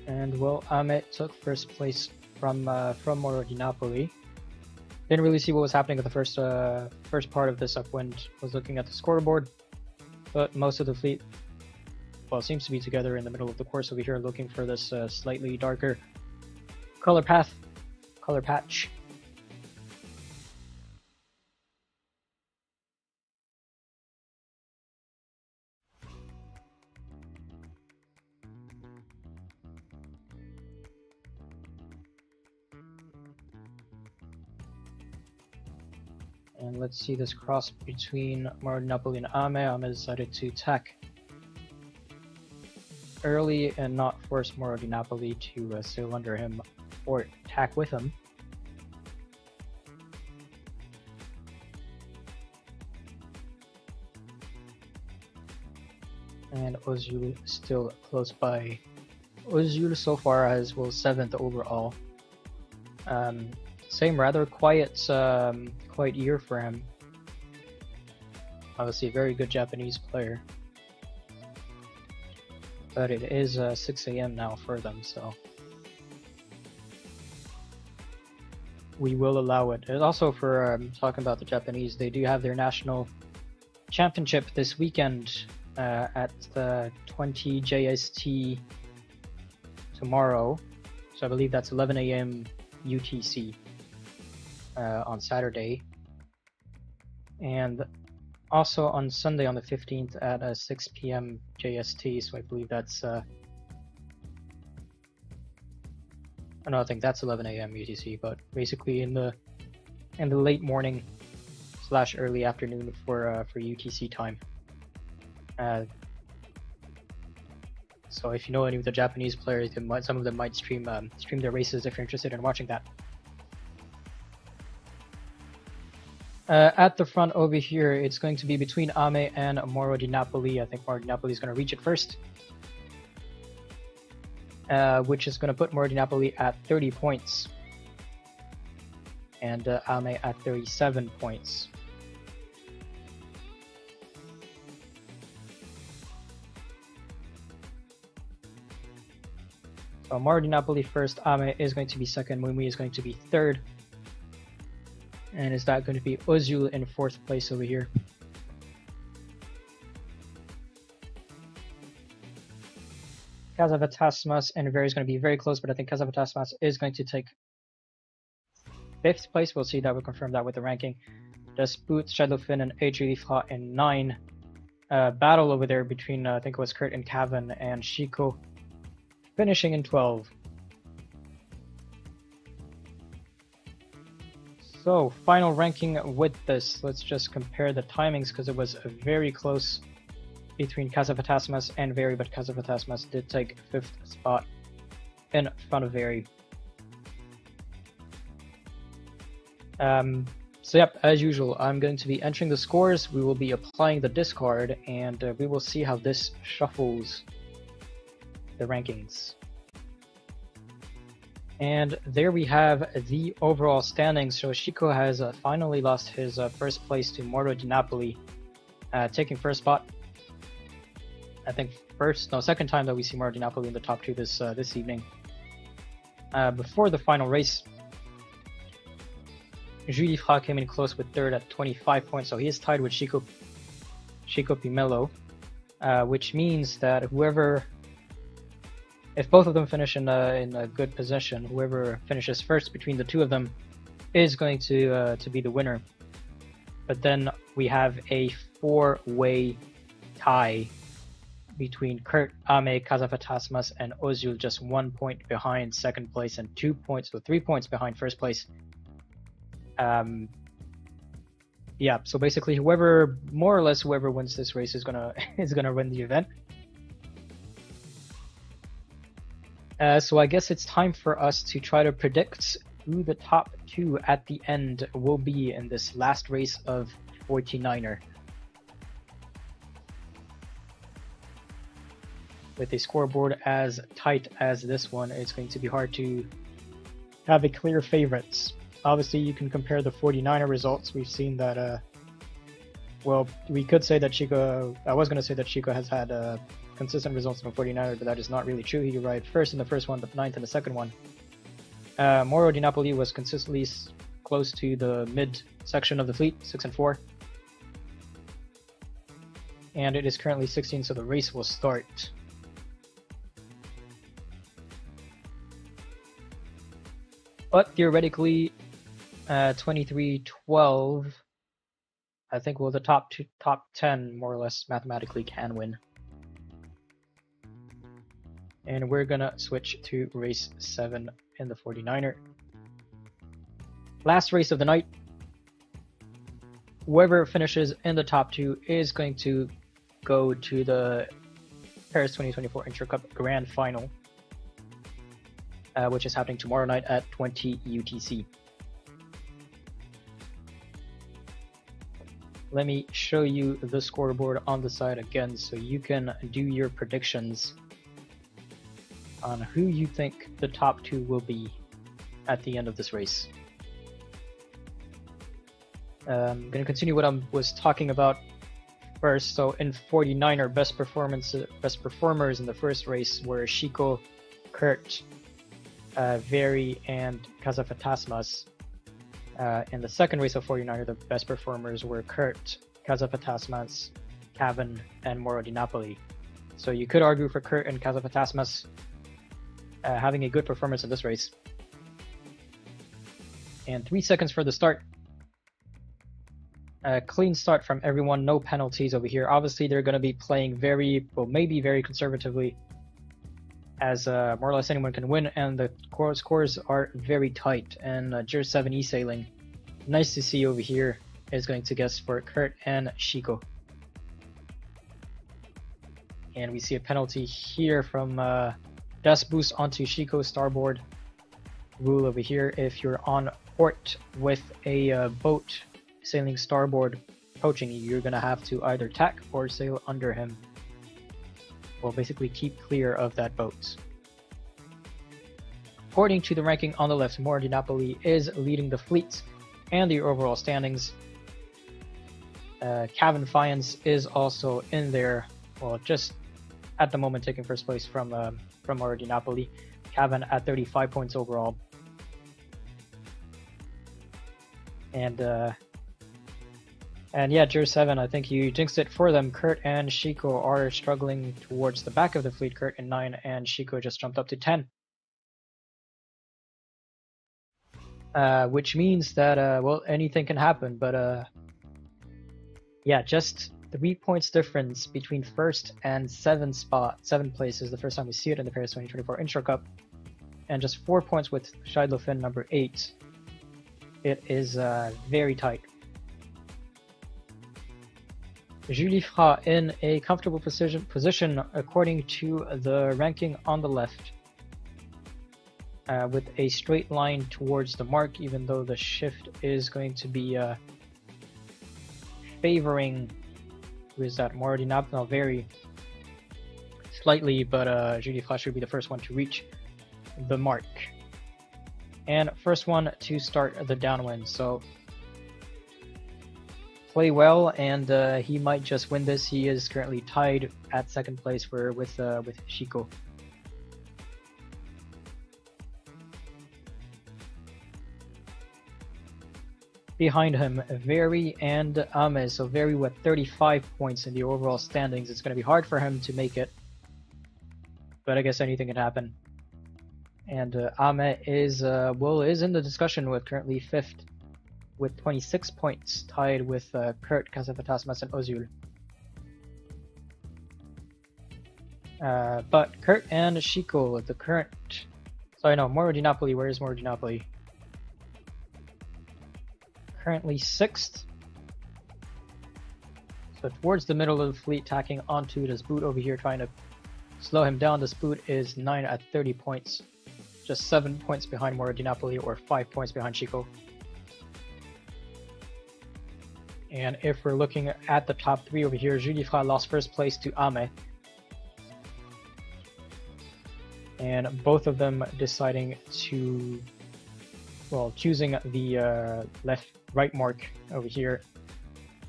And well, Ahmet took first place from Moro di Napoli. Didn't really see what was happening at the first part of this upwind. Was looking at the scoreboard, but most of the fleet, well, seems to be together in the middle of the course over here, looking for this slightly darker color patch. And let's see this cross between Moro di Napoli and Ame. Ame decided to attack early and not force Moro di Napoli to sail under him or attack with him. And Ozul still close by. Ozul so far has 7th overall. Same rather quiet year for him. Obviously a very good Japanese player. But it is 6 AM now for them, so we will allow it. And also for talking about the Japanese, they do have their national championship this weekend at the 20 JST tomorrow. So I believe that's 11 AM UTC on Saturday. And also on Sunday on the 15th at 6 PM JST, so I believe that's no, I think that's 11 AM UTC, but basically in the late morning / early afternoon for UTC time. So if you know any of the Japanese players, some of them might stream their races if you're interested in watching that. At the front over here, it's going to be between Ame and Moro di Napoli. I think Moro di Napoli is going to reach it first, which is going to put Moro di Napoli at 30 points and Ame at 37 points. So Moro di Napoli first, Ame is going to be second, Mumi is going to be third. And is that going to be Ozul in 4th place over here? Kazavatasmas and Veri is going to be very close, but I think Kazavatasmas is going to take 5th place. We'll see that. We'll confirm that with the ranking. Desput, Shadowfin, and Adrifla in 9. Battle over there between, I think it was Kurt and Cavan and Shiko, finishing in 12. So, final ranking with this. Let's just compare the timings because it was very close between Kazavatasmas and Veri, but Kazavatasmas did take 5th spot in front of Veri. So yep, as usual, I'm going to be entering the scores. We will be applying the discard, and we will see how this shuffles the rankings. And there we have the overall standings. So Shiko has finally lost his first place to Moro di Napoli, taking first spot. I think second time that we see Moro di Napoli in the top 2 this evening. Before the final race, Julie Fra came in close with 3rd at 25 points, so he is tied with Chico Pimelo, which means that if both of them finish in a good position, whoever finishes first between the two of them is going to be the winner. But then we have a 4-way tie between Kurt, Ame, Kazafatasmas, and Ozul, just 1 point behind second place and 2 points, so 3 points behind first place. Yeah, so basically whoever, more or less whoever wins this race is gonna win the event. So I guess it's time for us to try to predict who the top 2 at the end will be in this last race of 49er. With a scoreboard as tight as this one, it's going to be hard to have a clear favorites. Obviously, you can compare the 49er results. We've seen that, well, we could say that Chico, I was going to say that Chico has had consistent results from 49er, but that is not really true. He arrived first in the first one, but ninth in the second one. Moro Di Napoli was consistently close to the mid section of the fleet, 6 and 4. And it is currently 16, so the race will start. But theoretically, 23-12, I think, well, the top 10 more or less mathematically can win. And we're gonna switch to race 7 in the 49er. Last race of the night. Whoever finishes in the top 2 is going to go to the Paris 2024 Inshore Cup Grand Final, which is happening tomorrow night at 20 UTC. Let me show you the scoreboard on the side again so you can do your predictions on who you think the top 2 will be at the end of this race. I'm going to continue what I was talking about first. So in 49er, best performers in the first race were Chico, Kurt, Very, and Kazafatasmas. In the second race of 49er, the best performers were Kurt, Kazafatasmas, Cavan, and Moro Di Napoli. So you could argue for Kurt and Kazafatasmas having a good performance in this race. And 3 seconds for the start. Clean start from everyone, no penalties over here. Obviously, they're going to be playing maybe very conservatively, as more or less anyone can win, and the scores are very tight. And Jur 7 e-sailing, nice to see over here, is going to guess for Kurt and Chico. And we see a penalty here from Das Boost onto Chico starboard. Rule over here, if you're on port with a boat sailing starboard approaching you, you're going to have to either tack or sail under him. Well, basically keep clear of that boat. According to the ranking on the left, Moro Di Napoli is leading the fleet and the overall standings. Cavan Fiance is also in there, well, just at the moment taking first place from Moro Di Napoli. Cavan at 35 points overall. And yeah, Jur 7, I think you jinxed it for them. Kurt and Chico are struggling towards the back of the fleet. Kurt in 9, and Chico just jumped up to 10. Which means that, well, anything can happen, but yeah, just 3 points difference between first and 7 place is the first time we see it in the Paris 2024 Inshore Cup, and just 4 points with Scheidler Finn number 8. It is very tight. Julie Fra in a comfortable position according to the ranking on the left, with a straight line towards the mark, even though the shift is going to be favoring, who is that, Moro Di Napoli, very slightly, but Julie Fra should be the first one to reach the mark. And first one to start the downwind, so play well, and he might just win this. He is currently tied at second place with Chico. Behind him, Very and Ame. So Very with 35 points in the overall standings. It's going to be hard for him to make it, but I guess anything can happen. And Ame is in the discussion with currently 5th. With 26 points, tied with Kurt, Kazafatasmas, and Ozul. But Kurt and Chico, the current... Sorry, no, Moro di Napoli. Where is Moro di Napoli? Currently 6th. So towards the middle of the fleet, tacking onto this boot over here, trying to slow him down. This boot is 9 at 30 points. Just 7 points behind Moro di Napoli, or 5 points behind Chico. And if we're looking at the top 3 over here, Judifra lost first place to Ame. And both of them deciding to, well, choosing the right mark over here.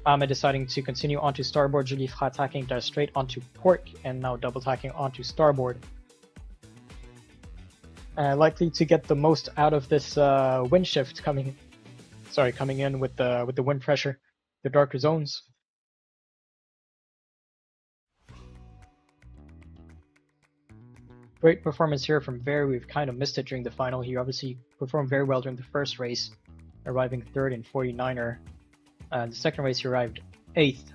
Ame deciding to continue onto starboard, Judifra tacking straight onto port, and now double tacking onto starboard. Likely to get the most out of this wind shift coming in with the wind pressure, the darker zones. Great performance here from Ver. We've kind of missed it during the final. He obviously performed very well during the first race, arriving 3rd in 49er. The second race he arrived 8th,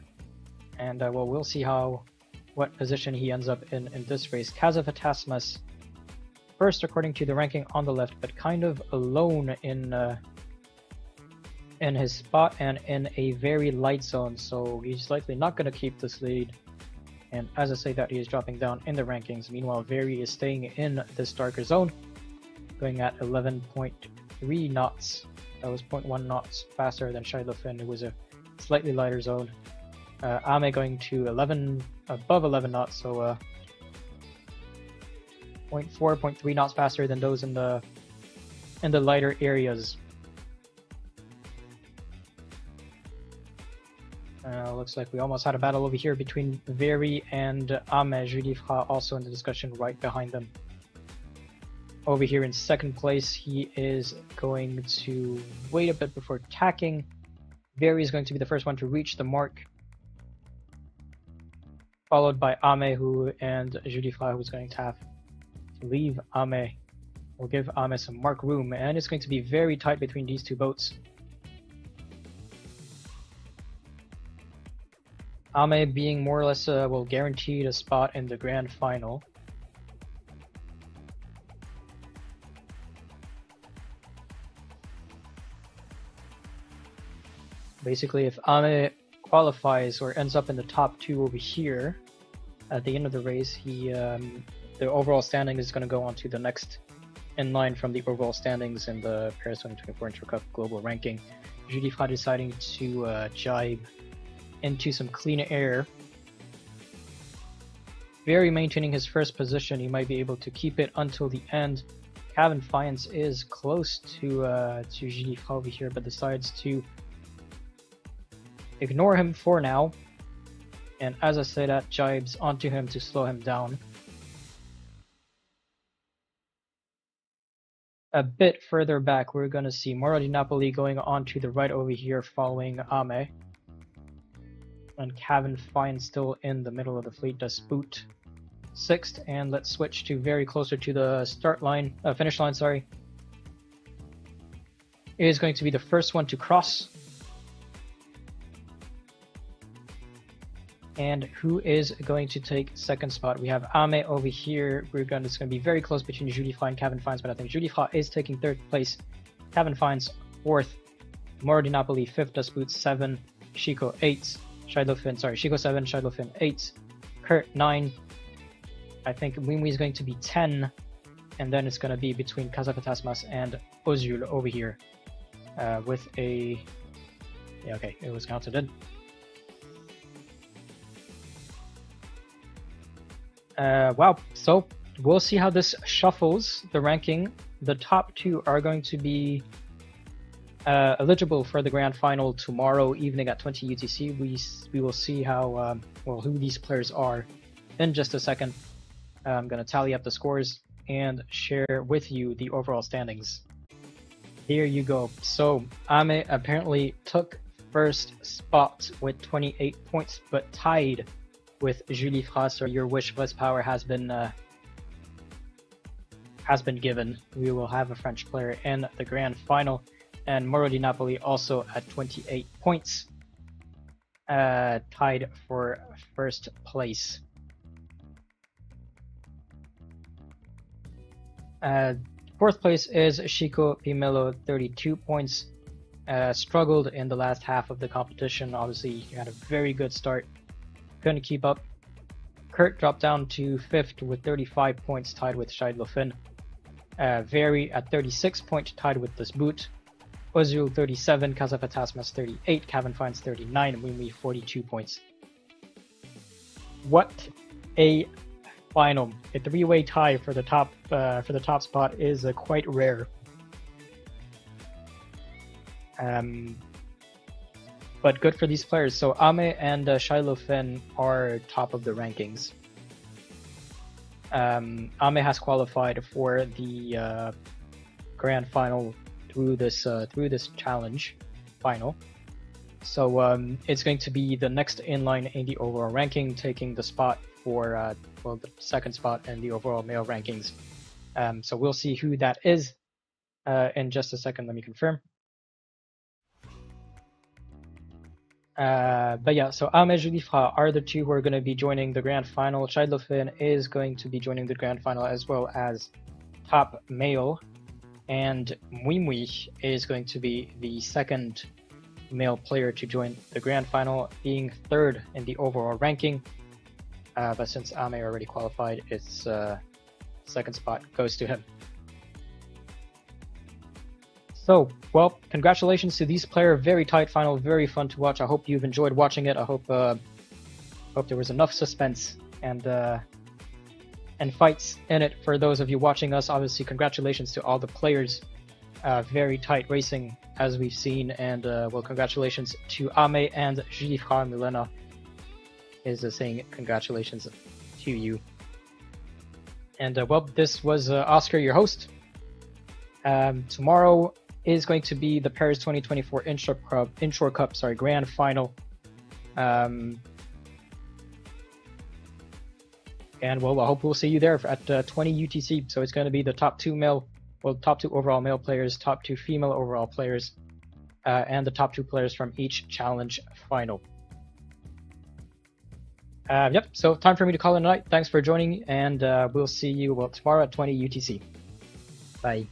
and well, we'll see what position he ends up in this race. Kazaphatasmas first according to the ranking on the left, but kind of alone in his spot and in a very light zone, so he's likely not going to keep this lead. And as I say that, he is dropping down in the rankings. Meanwhile, Very is staying in this darker zone, going at 11.3 knots. That was 0.1 knots faster than Shiloh-Finn, who was a slightly lighter zone. Ame going to above 11 knots, so 0.4, 0.3 knots faster than those in the lighter areas. Looks like we almost had a battle over here between Very and Ame. Judifra also in the discussion right behind them. Over here in second place, he is going to wait a bit before tacking. Very is going to be the first one to reach the mark, followed by Ame and Judifra, who's going to have to leave Ame. We'll give Ame some mark room, and it's going to be very tight between these two boats. Ame being more or less will guaranteed a spot in the grand final. Basically, if Ame qualifies or ends up in the top 2 over here at the end of the race, the overall standing is going to go on to the next in line from the overall standings in the Paris 2024 Inshore Cup global ranking. Judifra deciding to jibe into some clean air. Very maintaining his first position. He might be able to keep it until the end. Kevin Fiennes is close to Judifra over here, but decides to ignore him for now. And as I say that, jibes onto him to slow him down. A bit further back, we're going to see Moro di Napoli going on to the right over here, following Ame. And Kevin Fiennes still in the middle of the fleet, does boot 6th, and let's switch to very closer to the finish line, sorry. It is going to be the first one to cross. And who is going to take second spot? We have Ame over here. It's going to be very close between Judifra and Kevin Fiennes, but I think Judifra is taking 3rd place. Kevin Fiennes 4th. Moro di Napoli 5th, does boot 7. Chico 8th. Chico 7, Shiloh-Finn 8, Kurt 9. I think Wimwi is going to be 10, and then it's going to be between Kazaphatasmas and Ozul over here, with a... Yeah, okay, it was counted in. Wow, so we'll see how this shuffles the ranking. The top 2 are going to be eligible for the grand final tomorrow evening at 20 UTC. We will see how who these players are in just a second. I'm going to tally up the scores and share with you the overall standings. Here you go. So Ame apparently took first spot with 28 points, but tied with Judifra. So your wish plus power has been given. We will have a French player in the grand final. And Moro di Napoli also at 28 points, tied for first place. Fourth place is Chico Pimelo, 32 points. Struggled in the last half of the competition. Obviously, he had a very good start. Couldn't keep up. Kurt dropped down to 5th with 35 points, tied with Scheidler Finn. Very at 36 points, tied with this boot. Ozil 37, Kazafatasmas 38, Kevin Fines 39, and Wimi 42 points. What a final! A three-way tie for the top spot is quite rare. But good for these players. So Ame and Shiloh Finn are top of the rankings. Ame has qualified for the grand final through this challenge final. So it's going to be the next in line in the overall ranking, taking the spot for the second spot in the overall male rankings. So we'll see who that is in just a second. Let me confirm. But yeah, so Ame Julifra are the two who are going to be joining the grand final. Scheidler is going to be joining the grand final as well as top male, and Mwimwi is going to be the second male player to join the grand final, being third in the overall ranking. But since Ame already qualified, its second spot goes to him. So, well, congratulations to these players. Very tight final, very fun to watch. I hope you've enjoyed watching it. I hope there was enough suspense and fights in it for those of you watching us. Obviously, congratulations to all the players. Very tight racing, as we've seen, and well, congratulations to Ame and Julifra. Milena is saying congratulations to you. And well, this was Oscar, your host. Tomorrow is going to be the Paris 2024 Inshore Cup, grand final. And well, I hope we'll see you there at 20 UTC. So it's going to be the top two overall male players, top two female overall players, and the top two players from each challenge final. Yep, so time for me to call it a night. Thanks for joining, and we'll see you tomorrow at 20 UTC. Bye.